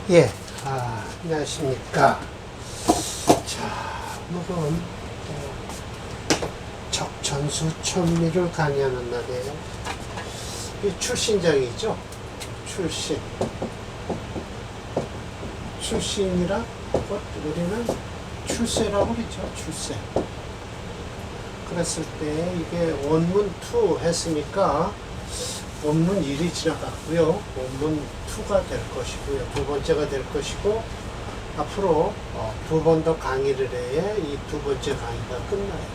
예, 안녕하십니까. 자, 오늘은 적천수 천미를 강의하는 날이에요. 이 출신장이죠. 출신이라 우리는 출세라고 그러죠. 출세. 그랬을 때 이게 원문 2 했으니까 원문 1이 지나갔고요. 원문 2가 될 것이고요. 두 번째가 될 것이고, 앞으로 두 번 더 강의를 해야 이 두 번째 강의가 끝나요.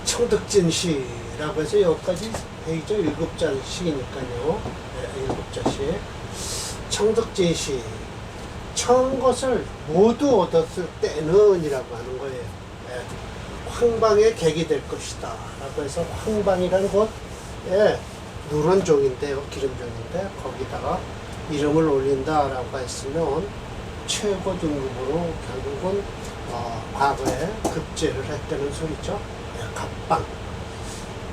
청득진시라고 해서 여기까지 되죠. 7자씩이니까요. 네, 7자씩. 청득진시. 처음 것을 모두 얻었을 때는 이라고 하는 거예요. 네. 황방의 객이 될 것이다. 라고 해서 황방이라는 곳, 누런종인데요. 기름종인데 거기다가 이름을 올린다라고 했으면 최고 등급으로 결국은 과거에 급제를 했다는 소리죠. 갑방.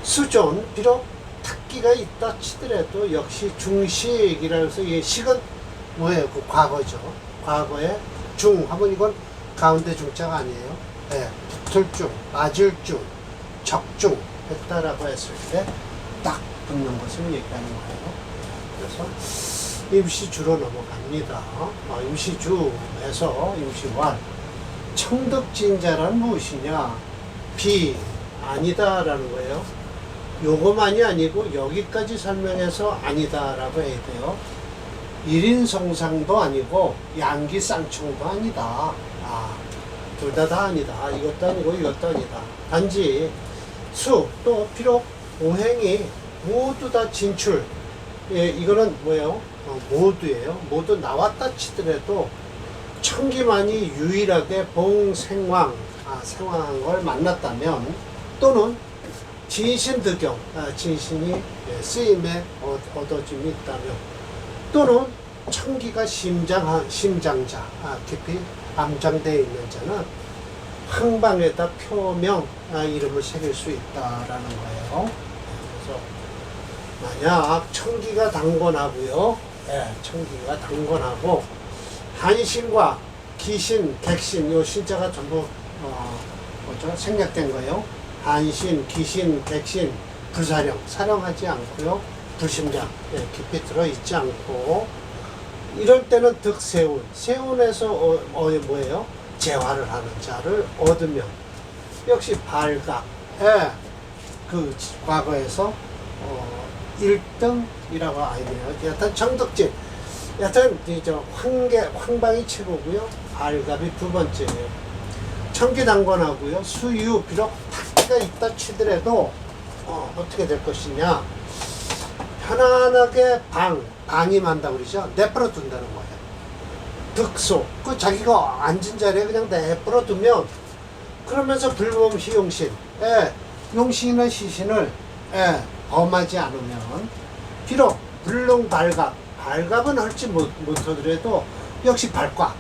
수존, 비록 탁기가 있다 치더라도 역시 중식이라 해서 이게 식은 뭐예요? 그 과거죠. 과거에 중 하면 이건 가운데 중자가 아니에요. 붙을 중, 맞을 중, 적중 했다라고 했을 때 딱 붙는 것을 얘기하는 거예요. 그래서 임시주로 넘어갑니다. 임시주에서 임시완. 청득진자란 무엇이냐? 아니다라는 거예요. 요거만이 아니고 여기까지 설명해서 아니다라고 해야 돼요. 일인성상도 아니고 양기쌍총도 아니다. 둘 다 아니다. 이것도 아니고 이것도 아니다. 단지 또 비록 오행이 모두 다 진출. 이거는 뭐예요? 모두예요. 모두 나왔다 치더라도 천기만이 유일하게 봉생왕, 생왕한 걸 만났다면, 또는 진신득경, 진신이 쓰임에 얻어짐이 있다면, 또는 천기가 심장자, 깊이 암장되어 있는 자는 황방에다 표명, 이름을 새길 수 있다라는 거예요. 그래서 만약 천기가 당권하고요, 천기가 당권하고 한신과 기신, 객신, 요 신자가 전부 생략된 거예요. 한신, 기신, 객신, 불사령, 사령하지 않고요, 불심장, 깊이 들어있지 않고, 이럴 때는 득세운, 세운에서 뭐예요? 재화를 하는 자를 얻으면, 역시 발각, 그 과거에서 1등이라고 아니에요. 여하튼 청득진, 여하튼 황방이 최고고요, 발갑이 두 번째예요. 청기당권하고요, 수유, 비록 탁기가 있다 치더라도 어떻게 될 것이냐? 편안하게 방임한다고 그러죠. 내버려 둔다는 거예요. 득소, 자기가 앉은 자리에 그냥 내버려 두면, 그러면서 불범시 용신, 용신이나 시신을 범하지 않으면, 비록 물론 발갑은 할지 못하더라도 역시 발과,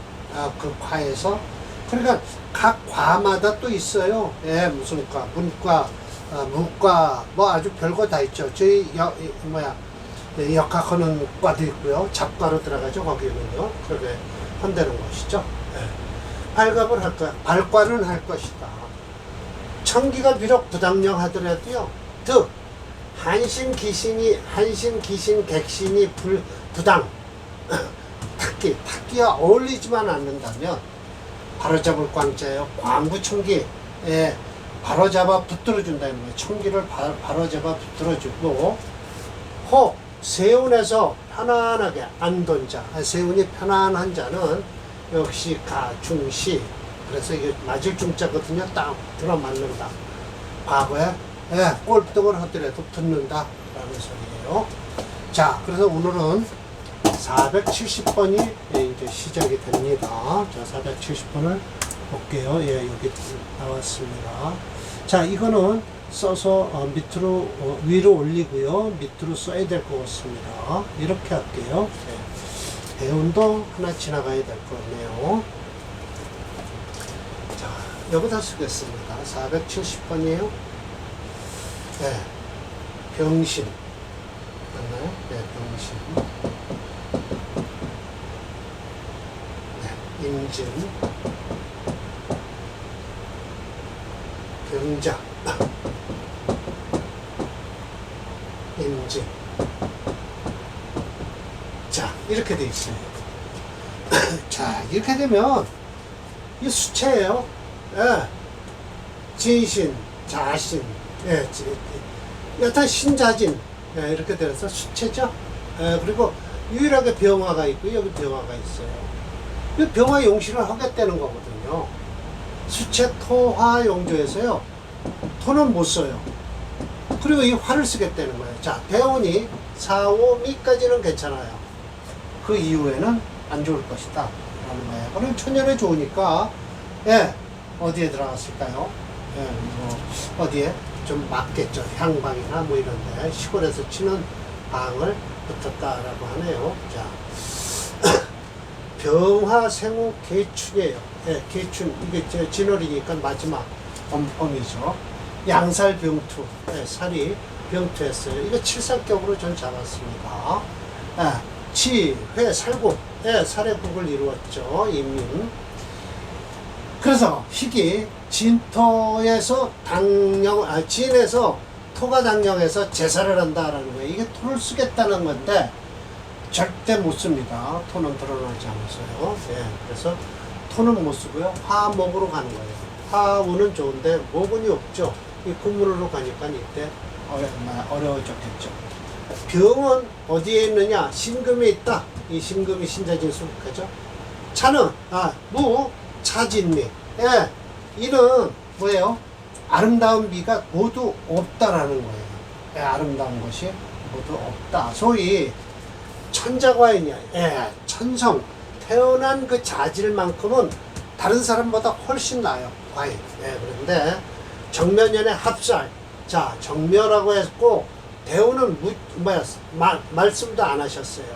그 과에서, 그러니까 각 과마다 또 있어요. 무슨 과, 문과, 무과, 뭐 아주 별거 다 있죠. 저희 역학하는 과도 있고요. 잡과로 들어가죠. 거기는요. 그렇게 한다는 것이죠. 발갑을 할 거야. 발과는 할 것이다. 천기가 비록 부당령 하더라도요, 한신, 기신, 객신이 부당, 탁기와 어울리지만 않는다면, 바로잡을 광자예요. 광부천기, 바로잡아 붙들어준다는 거예요. 천기를 바로잡아 붙들어주고, 세운에서 편안하게 안돈자, 세운이 편안한 자는 역시 가중시. 그래서 이게 맞을 중자거든요. 딱 들어맞는다. 과거에 꼴등을 하더라도 붙는다 라는 소리예요. 자, 그래서 오늘은 470번이 이제 시작이 됩니다. 자, 470번을 볼게요. 여기 나왔습니다. 자, 이거는 써서 밑으로 위로 올리고요, 밑으로 써야 될 것 같습니다. 이렇게 할게요. 대운도 하나 지나가야 될 거네요. 자, 여기다 쓰겠습니다. 470번이에요. 병신 맞나요? 병신. 임진, 병자, 임진. 자, 이렇게 돼 있어요. 자, 이렇게 되면 이 수체예요. 예. 진신, 자신, 예, 여타 신자진, 예, 이렇게 돼서 수체죠. 예, 그리고 유일하게 병화가 있고 여기 병화가 있어요. 이 병화 용신을 하겠다는 거거든요. 수체 토화 용조에서요. 토는 못 써요. 그리고 이 화를 쓰겠다는 거예요. 자, 대운이 4, 5, 미까지는 괜찮아요. 그 이후에는 안 좋을 것이다 라는 거예요. 그럼 천년에 좋으니까, 예, 어디에 들어갔을까요? 예, 뭐 어디에 좀 맞겠죠. 향방이나 뭐 이런데 시골에서 치는 방을 붙었다라고 하네요. 자, 병화 생후 개축이에요. 예, 개축 이게 저 진월이니까 마지막 엄이죠. 양살 병투, 예, 살이 병투했어요. 이거 칠삭격으로 전 잡았습니다. 예, 치, 회, 살국, 예, 살해국을 이루었죠. 인민. 그래서 희기 진토에서 진에서 토가 당령해서 제사를 한다라는 거예요. 이게 토를 쓰겠다는 건데 절대 못 씁니다. 토는 드러나지 않아서요. 예, 그래서 토는 못 쓰고요. 화목으로 가는 거예요. 화운은 좋은데 목운이 없죠. 이 금문으로 가니까 이때 어려워졌겠죠. 병은 어디에 있느냐? 신금에 있다. 이 신금이 신자진 수국하죠. 차는 무 차진미. 예, 이는 뭐예요? 아름다운 미가 모두 없다라는 거예요. 예, 아름다운 것이 모두 없다. 소위 천자과인이야. 예, 천성 태어난 그 자질만큼은 다른 사람보다 훨씬 나아요. 과인. 예, 그런데 정면연의 합살. 자, 정묘라고 했고 대우는 말씀도 안 하셨어요.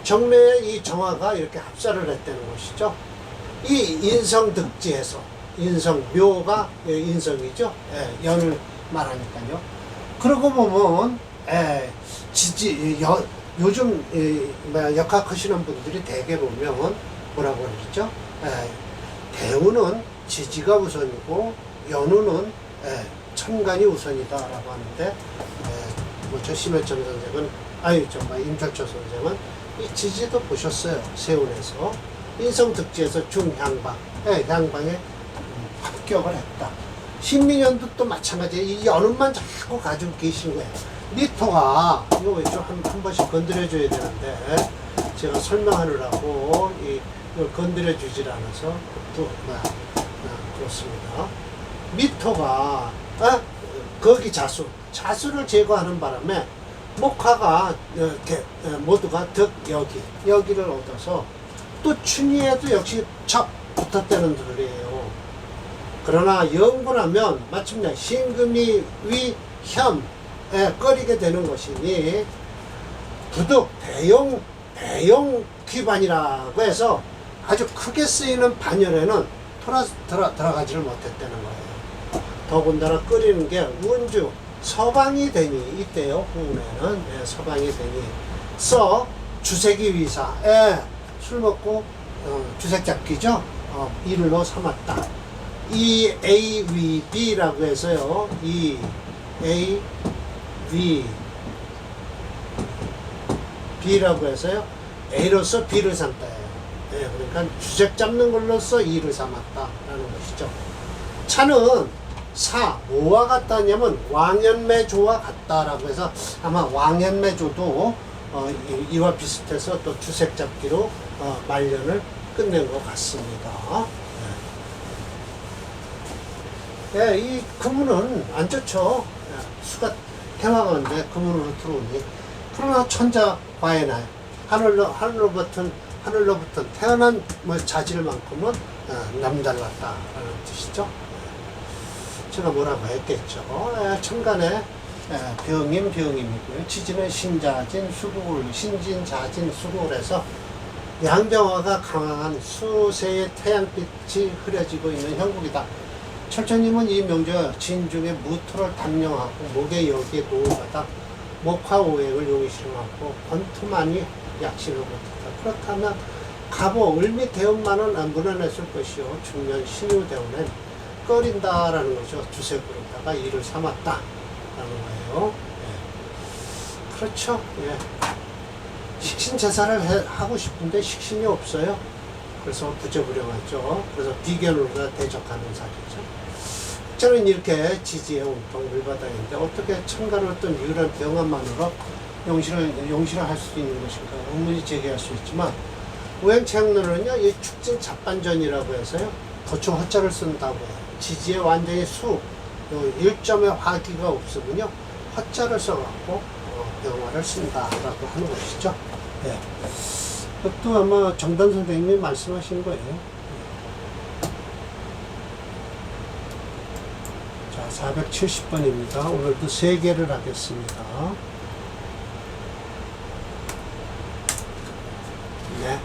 정묘의 이 정화가 이렇게 합살을 했다는 것이죠. 이 인성득지에서 인성묘가 인성이죠. 예, 연을 말하니까요. 그러고 보면 요즘 역학하시는 분들이 대개 보면 뭐라고 그러죠? 대우는 지지가 우선이고 연우는 천간이 우선이다라고 하는데 저 심해점 선생은 임철초 선생은 이 지지도 보셨어요. 세운에서 인성득지에서 중향방, 향방에 합격을 했다. 신민연도 또 마찬가지예요. 이 연운만 자꾸 가지고 계신 거예요. 미토가 이거 좀 한 번씩 건드려줘야 되는데 제가 설명하느라고 이걸 건드려주질 않아서 또 그렇습니다. 미토가 거기 자수를 제거하는 바람에 목화가 모두가 여기를 얻어서 또 춘희에도 역시 척 붙었다는 소리예요. 그러나 연구하면 마침내 신금이 위혐에 꺼리게 되는 것이니 부득 대용 기반이라고 해서 아주 크게 쓰이는 반열에는 들어가지를 못했다는 거예요. 더군다나 끓이는 게 운주 서방이 되니 이때요. 후운에는 서방이 되니 주색이 위사 술 먹고 주색 잡기죠. 일로 삼았다. 이 A, V, B라고 해서요. 이 A, V, B라고 해서요. A로서 B를 삼다예요. 그러니까 주색 잡는 걸로써 E를 삼았다라는 것이죠. 차는 뭐와 같다냐면 왕연매조와 같다라고 해서 아마 왕연매조도 이와 비슷해서 또 주색 잡기로 말년을 끝낸 것 같습니다. 이 금운은 안 좋죠. 수가 태화가인데 금운으로 들어오니 그러나 천자 과해나요. 하늘로부터 태어난 자질만큼은 남달랐다라는 뜻이죠. 제가 뭐라고 했겠죠. 천간에 병임이고요. 지지는 신자진, 수국을 신진, 자진, 수국을 해서 양병화가 강한 수세의 태양빛이 흐려지고 있는 형국이다. 철저님은 이 명저 진중에 무토를 당령하고 목의 여기에 노후받아 목화오행을 용의실하고 권투만이 약신을 못했다. 그렇다면 가보 을미 대운만은 안 물어냈을 것이요 중년 신유 대운엔 꺼린다라는 거죠. 주색으로다가 일을 삼았다라는 거예요. 예. 그렇죠. 예. 식신 제사를 하고 싶은데 식신이 없어요. 그래서 부재불량하죠. 그래서 비견으로 대적하는 사주죠. 저는 이렇게 지지해 온통 물바닥인데 어떻게 천간을 어떤 유일한 병합만으로 용신을 할 수 있는 것인가 의문이 제기할 수 있지만 오행채양론은요 이 축진 잡반전이라고 해서요 도충 허자를 쓴다고 해요. 지지에 완전히 수, 일점의 화기가 없으면요 허자를 써갖고 병화를 쓴다라고 하는 것이죠. 네. 그것도 아마 정단 선생님이 말씀하신 거예요. 자, 470번입니다. 오늘도 3개를 하겠습니다. 네.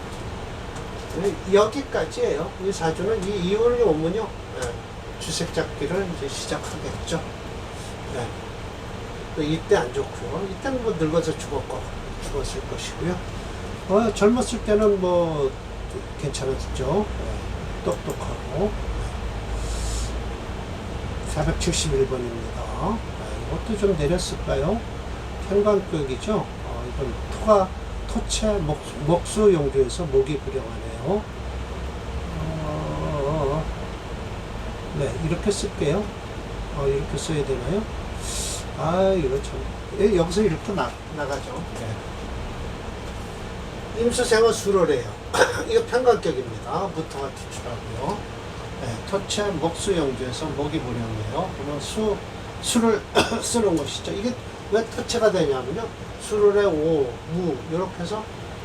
여기까지예요. 이 사주는 이 이혼이 오면요. 네. 주색 잡기를 이제 시작하겠죠. 네. 이때 안 좋고요. 이때는 뭐 늙어서 죽었을 것이고요. 젊었을 때는 뭐 괜찮았죠. 네. 똑똑하고. 471번입니다. 이것도 좀 내렸을까요? 편관격이죠. 이건 토체 목수 용도에서 목이 불량하네요. 네, 이렇게 쓸게요. 이렇게 써야 되나요? 이거 참. 여기서 이렇게 나가죠. 네. 임수생은 수로래요. 이거 편관격입니다. 무토가 투출하고요. 네, 토체 목수 용주에서 목이 불량해요. 그러면 수를 쓰는 것이죠. 이게 왜 토체가 되냐면요. 수를의 오, 무 이렇게 해서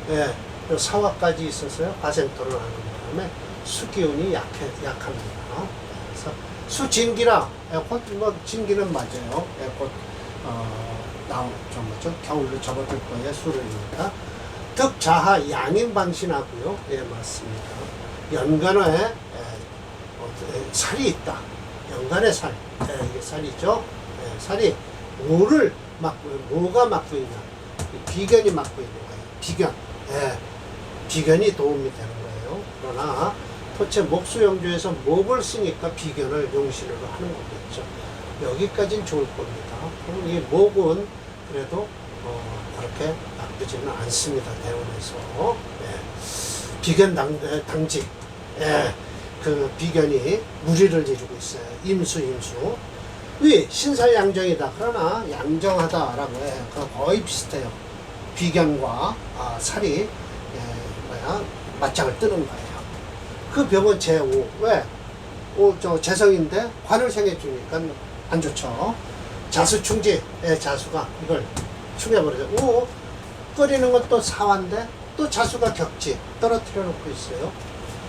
예, 사화까지 있어서요. 과생토를 하는 바람에 수기운이 약합니다. 그래서 수진기라 에어컨 뭐 진기는 맞아요. 에어컨 겨울로 접어들 거예요. 수를입니다. 득자하 양인방신하고요. 예, 맞습니다. 연간에 살이 있다. 연간의 살. 이게 살이죠. 살이 뭐를 뭐가 맡고 있냐. 비견이 맡고 있는 거예요. 비견. 비견이 도움이 되는 거예요. 그러나 토체 목수용주에서 목을 쓰니까 비견을 용신으로 하는 거겠죠. 여기까지는 좋을 겁니다. 그럼 이 목은 그래도 그렇게 나쁘지는 않습니다. 대원에서. 비견 당직. 그 비견이 무리를 이루고 있어요. 임수. 위 신살양정이다. 그러나 양정하다라고 해. 거의 비슷해요. 비견과 살이 맞짱을 뜨는 거예요. 그 병은 제5. 왜? 재성인데 관을 생해주니까 안 좋죠. 자수충지. 자수가 이걸 충해버리죠. 끓이는 건 또 사화인데 또 자수가 격지 떨어뜨려 놓고 있어요.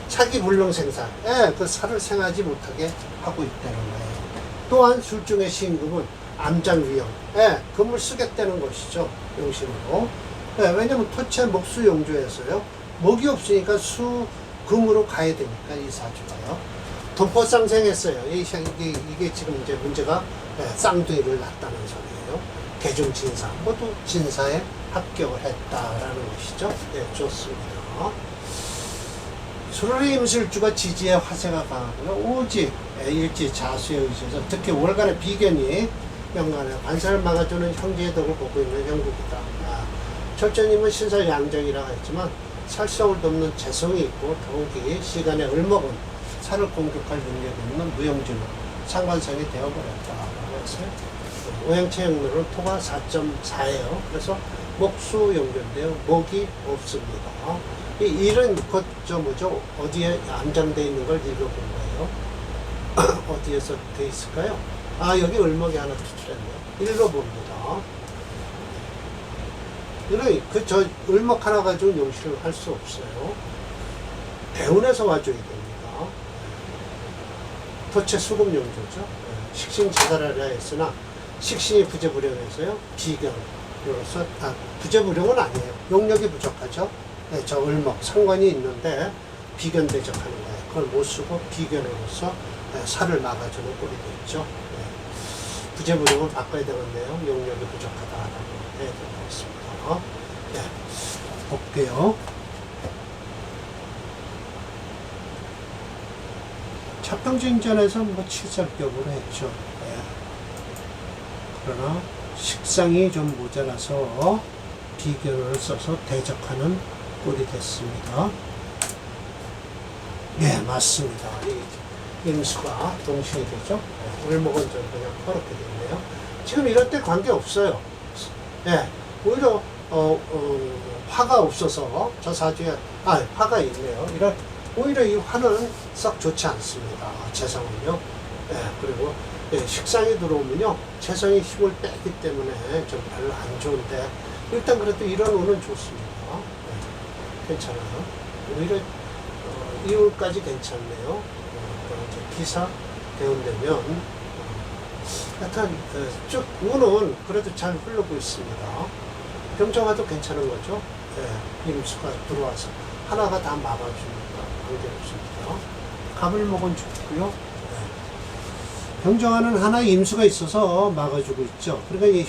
사기불능 생산, 그 살을 생하지 못하게 하고 있다는 거예요. 또한 술중의 신금은 암장위험, 금을 쓰겠다는 것이죠. 용신으로. 왜냐면 토체 목수 용조에서요. 목이 없으니까 금으로 가야 되니까 이 사주가요. 동포상생했어요. 이게 지금 이제 문제가 쌍둥이를 낳았다는 소리예요. 개중진사, 모두 진사에 합격을 했다라는 것이죠. 좋습니다. 수로의 임술주가 지지의 화세가 강하고요. 오지, 일지, 자수에 의지해서 특히 월간의 비견이 연간에 관사를 막아주는 형제의 덕을 보고 있는 형국이다. 철저님은 신살양정이라고 했지만 살성을 돕는 재성이 있고 더욱이 시간의 을목은 살을 공격할 능력이 있는 무용지로 상관성이 되어버렸다라고 했어요. 오행체형론은 토가 4.4예요. 그래서 목수 용견인데요. 목이 없습니다. 이 일은 어디에 안장되어 있는 걸 읽어본 거예요. 어디에서 돼 있을까요? 여기 을목이 하나 투출했네요. 읽어봅니다. 을목 하나 가지고 용신을 할 수 없어요. 대운에서 와줘야 됩니다. 토체 수금 용조죠. 식신 제사라라 했으나 식신이 부재불용해서요. 비견으로서 부재불용은 아니에요. 용력이 부족하죠. 저 을목 상관이 있는데 비견 대적하는 거예요. 그걸 못 쓰고 비견으로서 살을 막아주는 꼴이 됐죠. 부재불용을 바꿔야 되겠네요. 용력이 부족하다라고 해야 되겠습니다. 볼게요. 차평진전에서 뭐 칠살격으로 했죠. 예. 그러나 식상이 좀 모자라서 비견을 써서 대적하는 꼴이 됐습니다. 네, 맞습니다. 이 임수가 동신이 되죠. 네, 을목은 좀 그냥 퍼렇게 됐네요. 지금 이럴 때 관계 없어요. 예, 오히려 화가 없어서 저 사주에 화가 있네요. 오히려 이 화는 썩 좋지 않습니다. 재성은요. 예, 그리고 식상이 들어오면요 재성이 힘을 빼기 때문에 좀 별로 안 좋은데 일단 그래도 이런 운은 좋습니다. 예, 괜찮아요. 오히려 이울까지 괜찮네요. 이제 기사 대운되면 하여튼 쭉 운은 그래도 잘 흐르고 있습니다. 병정화도 괜찮은 거죠. 예, 임수가 들어와서 하나가 다 막아주니까 관계없습니다. 갑을목은 좋고요. 예. 병정화는 하나의 임수가 있어서 막아주고 있죠. 그러니까 이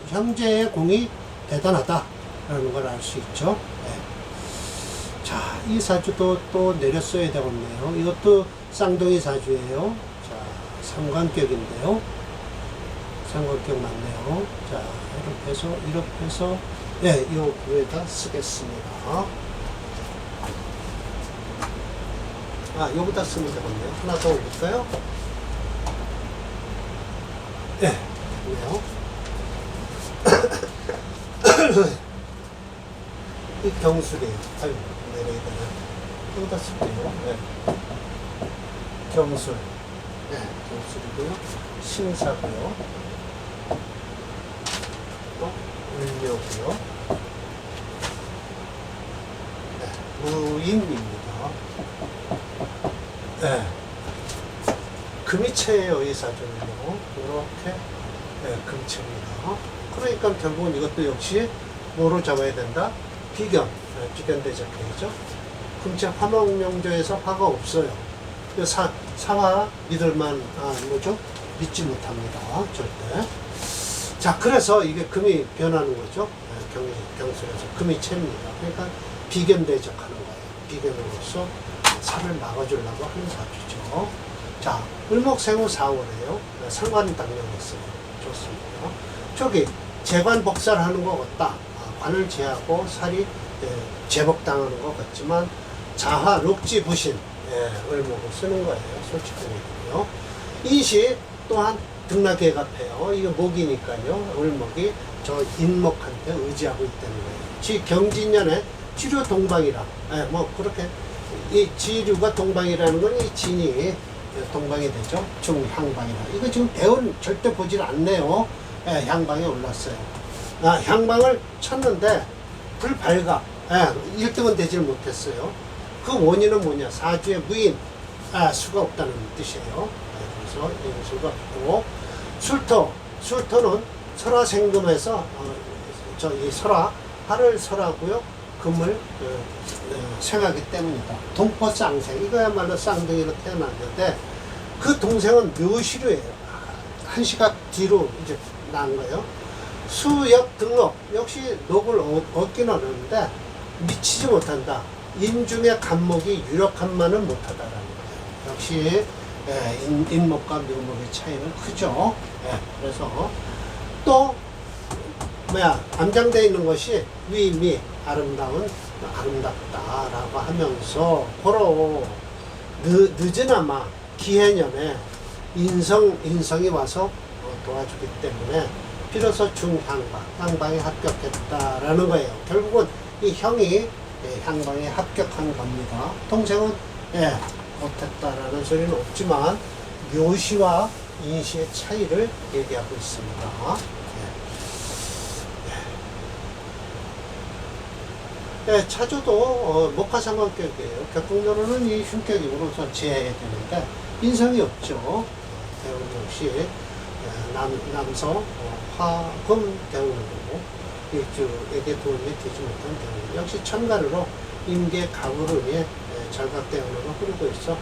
형제의 공이 대단하다라는 걸 알 수 있죠. 예. 자, 이 사주도 또 내렸어야 되겠네요. 이것도 쌍둥이 사주예요. 자, 상관격인데요. 상관격 맞네요. 자, 이렇게 해서, 예, 요 위에다 쓰겠습니다. 여기다 쓰면 되겠네요. 하나 더 올릴까요? 예, 좋네요. 이 경술이에요. 아유, 내려야 되나. 여기다 쓸게요. 예. 경술. 예, 경술이고요. 신사고요. 또, 을묘고요. 네, 무인입니다. 네. 금이체의 의사전이요. 이렇게 금체입니다. 그러니까 결국은 이것도 역시 뭐로 잡아야 된다? 비견, 비견대적해야죠. 금체 화목명조에서 화가 없어요. 사화 믿을만 뭐죠? 믿지 못합니다. 절대. 자, 그래서 이게 금이 변하는 거죠. 경술에서 금이 채입니다. 그러니까 비견대적하는 거예요. 비견으로서 살을 막아주려고 하는 사주죠. 자, 을목생후 4월에요. 상관이 당연했어요. 좋습니다. 저기 재관 복사를 하는 것 같다. 관을 제하고 살이 제복당하는 것 같지만 자화 록지부신 을목을 쓰는 거예요. 솔직히 얘기요. 인시 또한 등락개갑해요. 이거 목이니까요. 을목이 저 인목한테 의지하고 있다는 거예요. 지 경진년에 지류 동방이라. 뭐 그렇게 이 지류가 동방이라는 건 이 진이 동방이 되죠. 중향방이라. 이거 지금 배운 절대 보질 않네요. 향방에 올랐어요. 향방을 쳤는데 불발갑. 1등은 되질 못했어요. 그 원인은 뭐냐? 사주에 무인, 수가 없다는 뜻이에요. 그래서 인수가 없고, 술토는 설화생금에서, 이 설화, 하를 설하고요, 금을 생하기 때문이다. 동포쌍생, 이거야말로 쌍둥이로 태어났는데, 그 동생은 묘시류예요. 한 시각 뒤로 이제 난 거예요. 수역 등록, 역시 녹을 얻긴 얻었는데, 미치지 못한다. 인중의 간목이 유력한만은 못하다라는 거예요. 역시 인목과 묘목의 차이는 크죠. 그래서 또 암장되어 있는 것이 위미 아름답다라고 하면서 고로 늦으나마 기해년에 인성이 와서 도와주기 때문에 비로소 향방에 합격했다라는 거예요. 결국은 이 형이 향방에 합격한 겁니다. 동생은 못했다라는 소리는 없지만 묘시와 인시의 차이를 얘기하고 있습니다. 차주도 목화상관격이에요. 격국노로는 이 흉격으로서 제해야 되는데 인성이 없죠. 대운 역시 남서 화금 대운으로 일주에게 도움이 되지 못한 대운. 역시 천간으로 임계 가을운이 절각대운으로 흐르고 있어.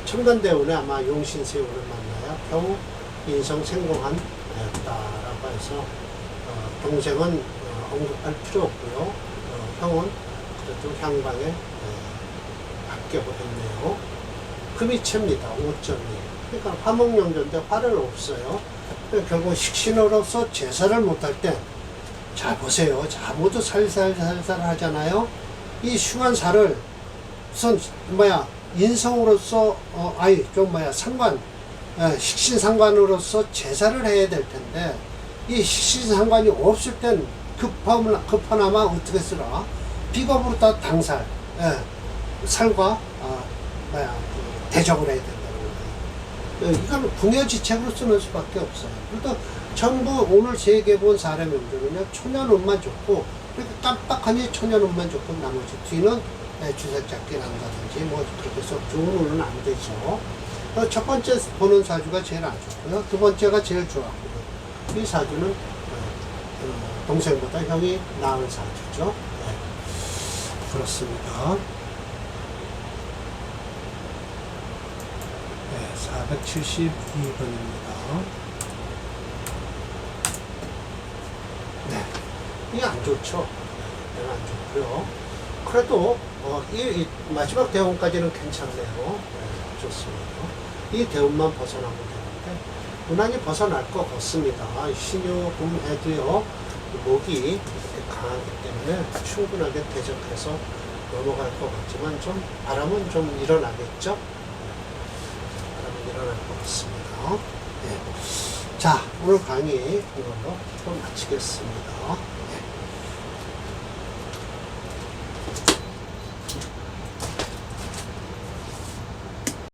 천간대운에 아마 용신세운을 만나야 겨우 인성 생공한 다라고 해서 동생은 언급할 필요 없고요. 형은 그래도 향방에 합격을 했네요. 금이 챕니다. 5.2. 그러니까 화목용전인데 화를 없어요. 결국 식신으로서 제사를 못할 때, 자 보세요. 자 모두 살살살살 하잖아요. 이 흉한살을 우선 인성으로서 상관, 식신상관으로서 제사를 해야 될 텐데, 이 식신상관이 없을 땐 급하나마 어떻게 쓰라? 비겁으로 다 당살, 살과 대적을 해야 된다는 거예요. 이건 궁여지책으로 쓰는 수밖에 없어요. 그러니까 전부 오늘 제게 본 사람의 운전은요, 초년운만 좋고, 그렇게 깜빡하니 초년운만 좋고, 나머지 뒤는 주색잡기 난다든지, 그렇게 해서 좋은 운은 안 되죠. 첫 번째 보는 사주가 제일 안 좋고요. 두 번째가 제일 좋았고요. 이 사주는 동생보다 형이 나은 사주죠. 그렇습니다. 472번입니다. 이게 안 좋죠. 이건 안 좋고요. 그래도 이 마지막 대운까지는 괜찮네요. 좋습니다. 이 대운만 벗어나면 되는데 무난히 벗어날 것 같습니다. 신유금해도요, 목이 이렇게 강하기 때문에 충분하게 대적해서 넘어갈 것 같지만 바람은 좀 일어나겠죠. 바람은 일어날 것 같습니다. 자, 오늘 강의 이걸로 또 마치겠습니다.